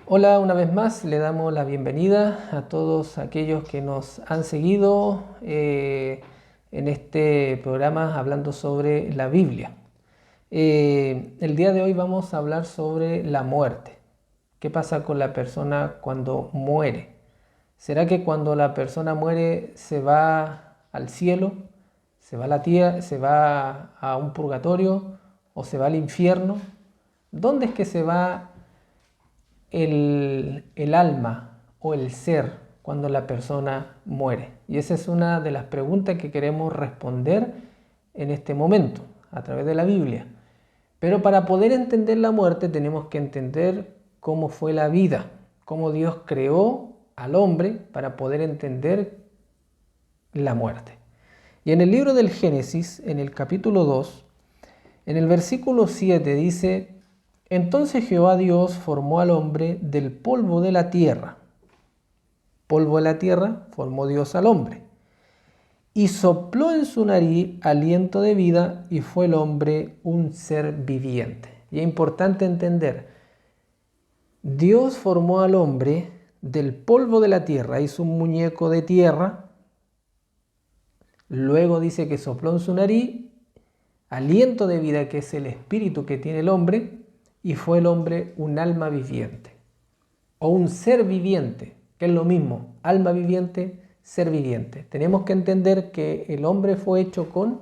Hola, una vez más le damos la bienvenida a todos aquellos que nos han seguido en este programa hablando sobre la Biblia. El día de hoy vamos a hablar sobre la muerte. ¿Qué pasa con la persona cuando muere? ¿Será que cuando la persona muere se va al cielo, se va a la tierra, se va a un purgatorio o se va al infierno? ¿Dónde es que se va el alma o el ser cuando la persona muere? Y esa es una de las preguntas que queremos responder en este momento a través de la Biblia. Pero para poder entender la muerte tenemos que entender cómo fue la vida, cómo Dios creó al hombre para poder entender la muerte. Y en el libro del Génesis, en el capítulo 2, en el versículo 7 dice: entonces Jehová Dios formó al hombre del polvo de la tierra. Polvo de la tierra formó Dios al hombre. Y sopló en su nariz aliento de vida, y fue el hombre un ser viviente. Y es importante entender, Dios formó al hombre del polvo de la tierra, hizo un muñeco de tierra, luego dice que sopló en su nariz aliento de vida, que es el espíritu que tiene el hombre, y fue el hombre un alma viviente, o un ser viviente, que es lo mismo, alma viviente, ser viviente. Tenemos que entender que el hombre fue hecho con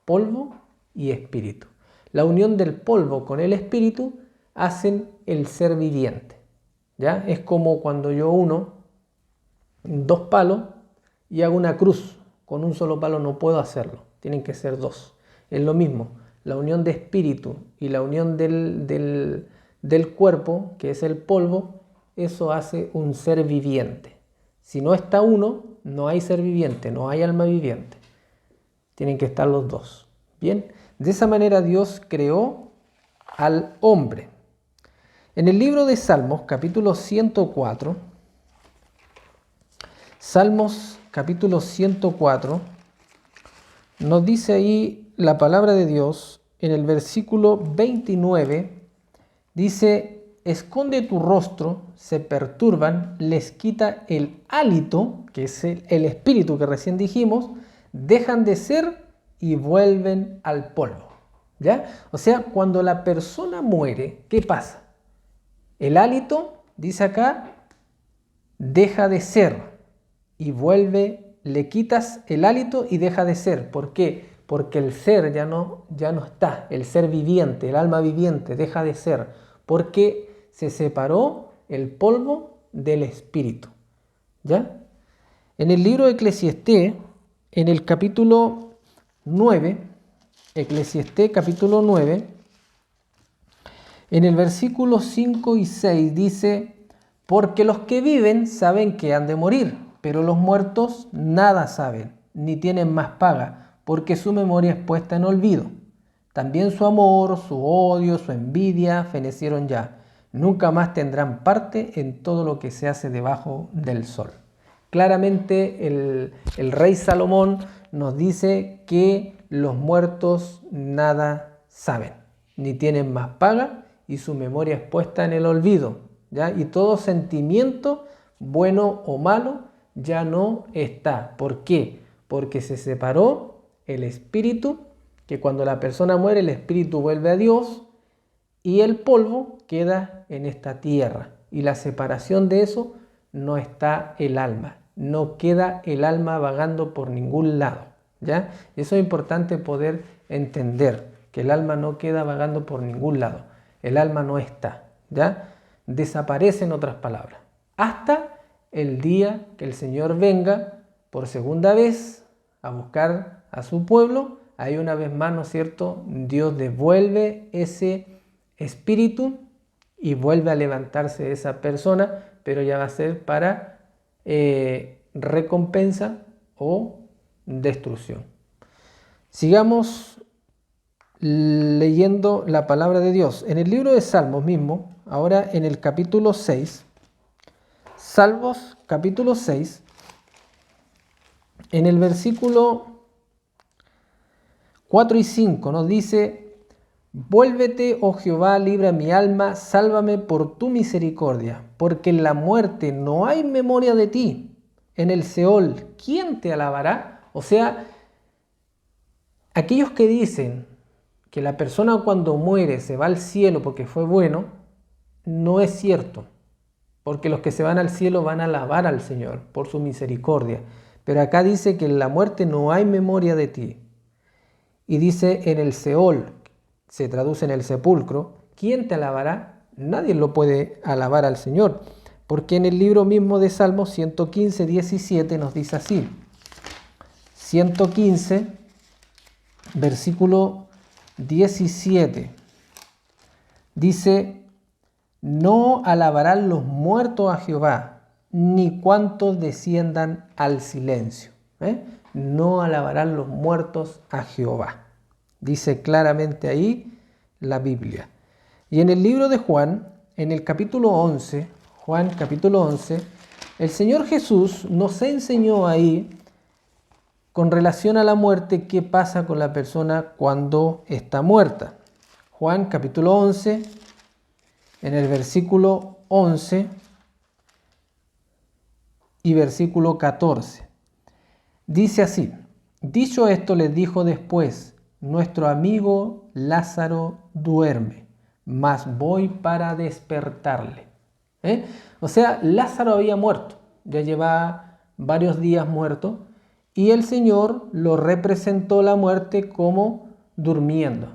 polvo y espíritu. La unión del polvo con el espíritu hacen el ser viviente. ¿Ya? Es como cuando yo uno dos palos y hago una cruz. Con un solo palo no puedo hacerlo, tienen que ser dos. Es lo mismo, la unión de espíritu y la unión del cuerpo, que es el polvo, eso hace un ser viviente. Si no está uno, no hay ser viviente, no hay alma viviente. Tienen que estar los dos. Bien, de esa manera Dios creó al hombre. En el libro de Salmos, capítulo 104, Salmos capítulo 104, nos dice ahí la palabra de Dios, en el versículo 29, dice: esconde tu rostro, se perturban, les quita el hálito, que es el espíritu que recién dijimos, dejan de ser y vuelven al polvo. ¿Ya? O sea, cuando la persona muere, ¿qué pasa? El hálito, dice acá, deja de ser y vuelve, le quitas el hálito y deja de ser. ¿Por qué? Porque el ser ya no está, el ser viviente, el alma viviente deja de ser, porque se separó el polvo del espíritu. ¿Ya? En el libro de Eclesiastés, en el capítulo 9, Eclesiastés capítulo 9, en el versículo 5 y 6 dice: porque los que viven saben que han de morir, pero los muertos nada saben, ni tienen más paga, porque su memoria es puesta en olvido. También su amor, su odio, su envidia fenecieron ya. Nunca más tendrán parte en todo lo que se hace debajo del sol. Claramente el rey Salomón nos dice que los muertos nada saben, ni tienen más paga, y su memoria es puesta en el olvido. ¿Ya? Y todo sentimiento, bueno o malo, ya no está. ¿Por qué? Porque se separó el espíritu, que cuando la persona muere el espíritu vuelve a Dios y el polvo queda en esta tierra. Y la separación de eso, no está el alma. No queda el alma vagando por ningún lado. ¿Ya? Eso es importante poder entender, que el alma no queda vagando por ningún lado. El alma no está. ¿Ya? Desaparece, en otras palabras, hasta el día que el Señor venga por segunda vez a buscar a su pueblo. Ahí una vez más, ¿no es cierto?, Dios devuelve ese espíritu y vuelve a levantarse esa persona, pero ya va a ser para recompensa o destrucción. Sigamos leyendo la palabra de Dios. En el libro de Salmos mismo, ahora en el capítulo 6, Salmos capítulo 6, en el versículo 4 y 5 nos dice: Vuélvete, oh Jehová, libra mi alma, sálvame por tu misericordia, porque en la muerte no hay memoria de ti. En el Seol, ¿quién te alabará? O sea, aquellos que dicen que la persona cuando muere se va al cielo porque fue bueno, no es cierto, porque los que se van al cielo van a alabar al Señor por su misericordia. Pero acá dice que en la muerte no hay memoria de ti. Y dice en el Seol, se traduce en el sepulcro, ¿quién te alabará? Nadie lo puede alabar al Señor, porque en el libro mismo de Salmos 115, 17 nos dice así. 115, versículo 17. Dice, no alabarán los muertos a Jehová, ni cuantos desciendan al silencio. No alabarán los muertos a Jehová. Dice claramente ahí la Biblia. Y en el libro de Juan, en el capítulo 11, Juan capítulo 11, el Señor Jesús nos enseñó ahí con relación a la muerte qué pasa con la persona cuando está muerta. Juan capítulo 11, en el versículo 11 y versículo 14. Dice así, dicho esto les dijo después, nuestro amigo Lázaro duerme, mas voy para despertarle. O sea, Lázaro había muerto, ya llevaba varios días muerto, y el Señor lo representó la muerte como durmiendo.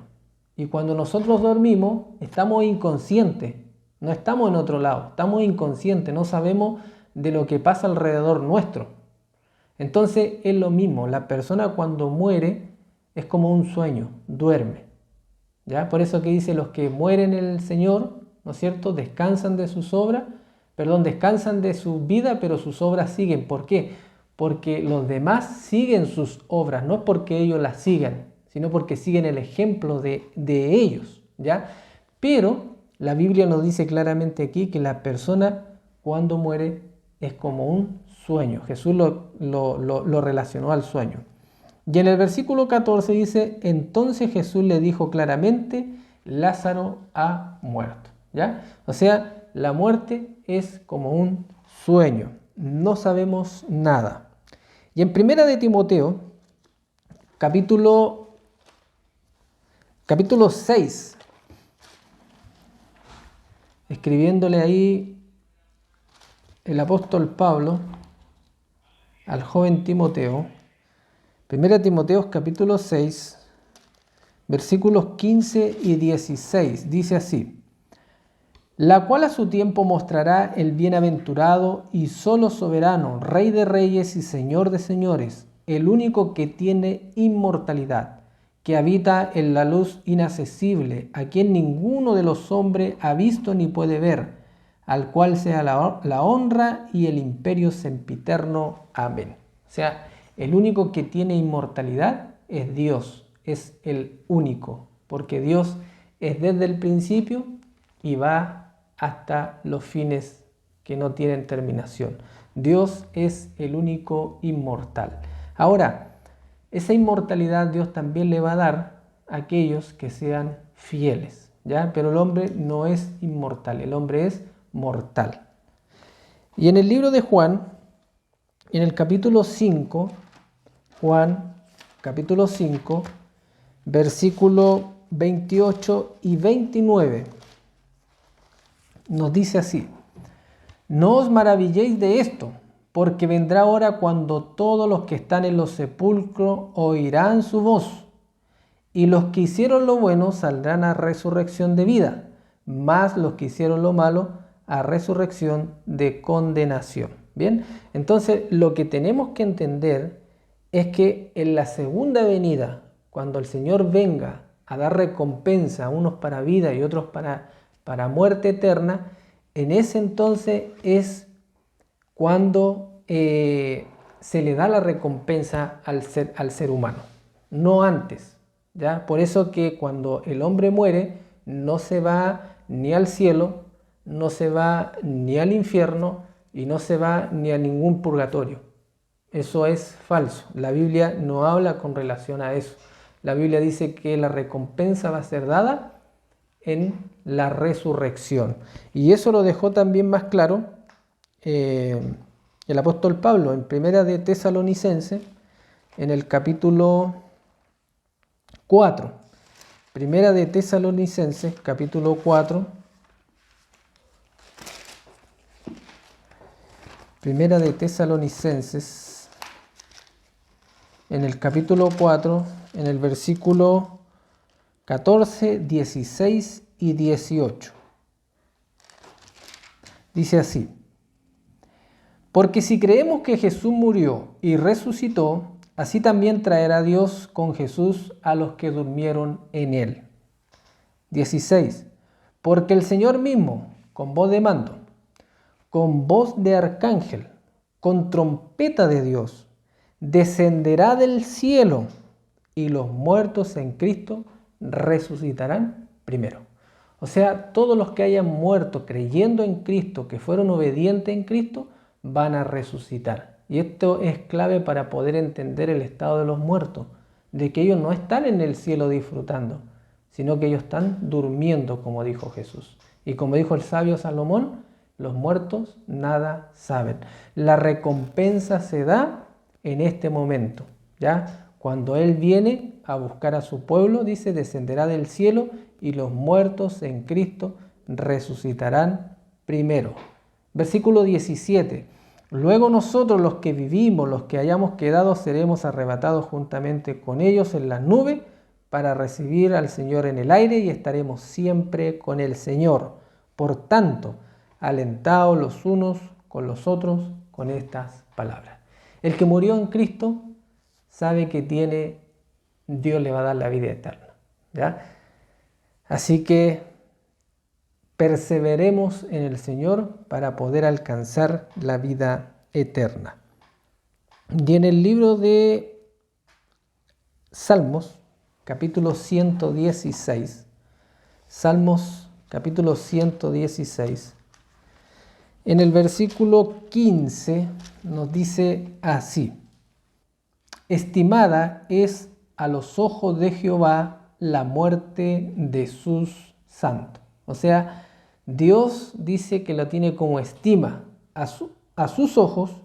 Y cuando nosotros dormimos, estamos inconscientes, no estamos en otro lado, estamos inconscientes, no sabemos de lo que pasa alrededor nuestro. Entonces es lo mismo, la persona cuando muere es como un sueño, duerme. ¿Ya? Por eso que dice los que mueren en el Señor, ¿no es cierto? Descansan de sus obras, descansan de su vida, pero sus obras siguen. ¿Por qué? Porque los demás siguen sus obras, no es porque ellos las sigan, sino porque siguen el ejemplo de ellos, ¿ya? Pero la Biblia nos dice claramente aquí que la persona cuando muere es como un sueño. Jesús lo relacionó al sueño. Y en el versículo 14 dice, entonces Jesús le dijo claramente, Lázaro ha muerto, ¿ya? O sea, la muerte es como un sueño, no sabemos nada. Y en Primera de Timoteo, capítulo 6, escribiéndole ahí el apóstol Pablo al joven Timoteo, 1 Timoteo capítulo 6, versículos 15 y 16, dice así, la cual a su tiempo mostrará el bienaventurado y solo soberano, Rey de reyes y Señor de señores, el único que tiene inmortalidad, que habita en la luz inaccesible, a quien ninguno de los hombres ha visto ni puede ver, al cual sea la honra y el imperio sempiterno. Amén. O sea, el único que tiene inmortalidad es Dios, es el único, porque Dios es desde el principio y va hasta los fines que no tienen terminación. Dios es el único inmortal. Ahora, esa inmortalidad Dios también le va a dar a aquellos que sean fieles, ¿ya? Pero el hombre no es inmortal, el hombre es mortal. Y en el libro de Juan, en el capítulo 5, Juan, capítulo 5, versículo 28 y 29, nos dice así, no os maravilléis de esto, porque vendrá hora cuando todos los que están en los sepulcros oirán su voz, y los que hicieron lo bueno saldrán a resurrección de vida, mas los que hicieron lo malo a resurrección de condenación. Bien, entonces lo que tenemos que entender es que en la segunda venida, cuando el Señor venga a dar recompensa a unos para vida y otros para muerte eterna, en ese entonces es cuando se le da la recompensa al ser humano, no antes, ¿ya? Por eso que cuando el hombre muere no se va ni al cielo, no se va ni al infierno y no se va ni a ningún purgatorio. Eso es falso. La Biblia no habla con relación a eso. la Biblia dice que la recompensa va a ser dada en la resurrección. Y eso lo dejó también más claro el apóstol Pablo en Primera de Tesalonicenses, en el capítulo 4. Primera de Tesalonicenses, capítulo 4. Primera de Tesalonicenses, en el capítulo 4, en el versículo 14, 16 y 18. Dice así: porque si creemos que Jesús murió y resucitó, así también traerá Dios con Jesús a los que durmieron en él. 16. Porque el Señor mismo, con voz de mando, con voz de arcángel, con trompeta de Dios, descenderá del cielo, y los muertos en Cristo resucitarán primero. O sea, todos los que hayan muerto creyendo en Cristo, que fueron obedientes en Cristo, van a resucitar. Y esto es clave para poder entender el estado de los muertos, de que ellos no están en el cielo disfrutando, sino que ellos están durmiendo, como dijo Jesús. Y como dijo el sabio Salomón, los muertos nada saben. La recompensa se da en este momento, ¿ya? Cuando Él viene a buscar a su pueblo, dice, descenderá del cielo y los muertos en Cristo resucitarán primero. Versículo 17. Luego nosotros los que vivimos, los que hayamos quedado, seremos arrebatados juntamente con ellos en las nubes para recibir al Señor en el aire y estaremos siempre con el Señor. Por tanto, alentaos los unos con los otros con estas palabras. El que murió en Cristo sabe que Dios le va a dar la vida eterna, ¿ya? Así que perseveremos en el Señor para poder alcanzar la vida eterna. Y en el libro de Salmos, capítulo 116, Salmos capítulo 116, en el versículo 15 nos dice así: estimada es a los ojos de Jehová la muerte de sus santos. O sea, Dios dice que lo tiene como estima a sus ojos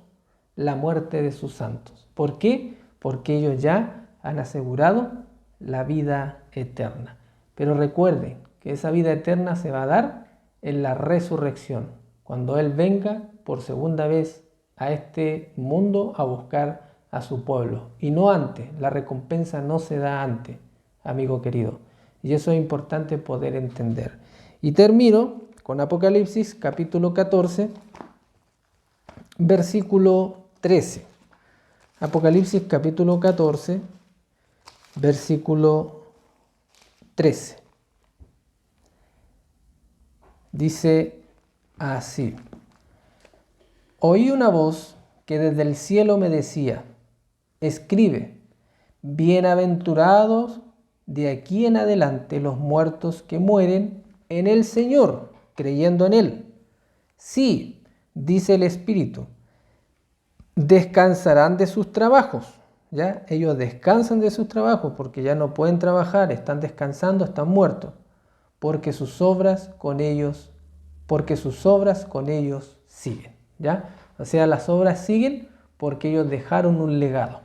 la muerte de sus santos. ¿Por qué? Porque ellos ya han asegurado la vida eterna. Pero recuerden que esa vida eterna se va a dar en la resurrección, cuando Él venga por segunda vez a este mundo a buscar a su pueblo. Y no antes, la recompensa no se da antes, amigo querido. Y eso es importante poder entender. Y termino con Apocalipsis capítulo 14, versículo 13. Apocalipsis capítulo 14, versículo 13. Dice así: oí una voz que desde el cielo me decía: escribe, bienaventurados de aquí en adelante los muertos que mueren en el Señor, creyendo en Él. Sí, dice el Espíritu, descansarán de sus trabajos. ¿Ya? Ellos descansan de sus trabajos porque ya no pueden trabajar, están descansando, están muertos, porque sus obras con ellos siguen. ¿Ya? O sea, las obras siguen porque ellos dejaron un legado.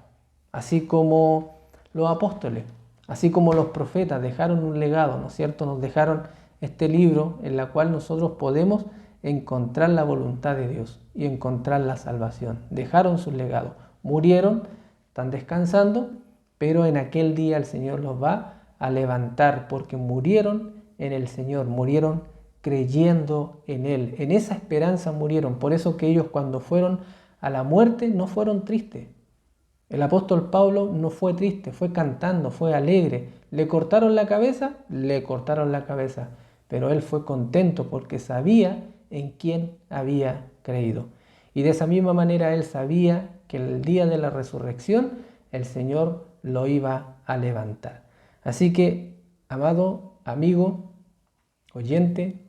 Así como los apóstoles, así como los profetas dejaron un legado, ¿no es cierto? Nos dejaron este libro en el cual nosotros podemos encontrar la voluntad de Dios y encontrar la salvación. Dejaron su legado, murieron, están descansando, pero en aquel día el Señor los va a levantar porque murieron en el Señor, murieron creyendo en Él. En esa esperanza murieron. Por eso que ellos cuando fueron a la muerte no fueron tristes. El apóstol Pablo no fue triste, fue cantando, fue alegre. ¿Le cortaron la cabeza? Le cortaron la cabeza. Pero él fue contento porque sabía en quién había creído. Y de esa misma manera él sabía que el día de la resurrección el Señor lo iba a levantar. Así que, amado amigo, oyente,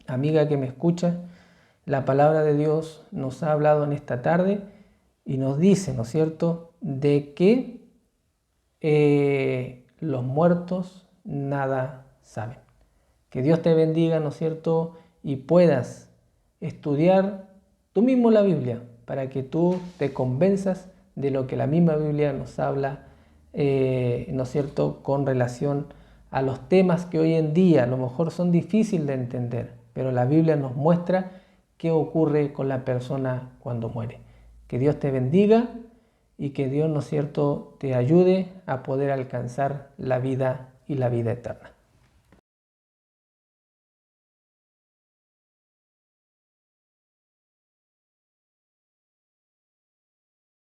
amiga que me escucha, la palabra de Dios nos ha hablado en esta tarde y nos dice, ¿no es cierto?, de que los muertos nada saben. Que Dios te bendiga, ¿no es cierto? Y puedas estudiar tú mismo la Biblia para que tú te convenzas de lo que la misma Biblia nos habla, ¿no es cierto?, con relación a los temas que hoy en día a lo mejor son difíciles de entender, pero la Biblia nos muestra qué ocurre con la persona cuando muere. Que Dios te bendiga y que Dios, ¿no es cierto?, te ayude a poder alcanzar la vida y la vida eterna.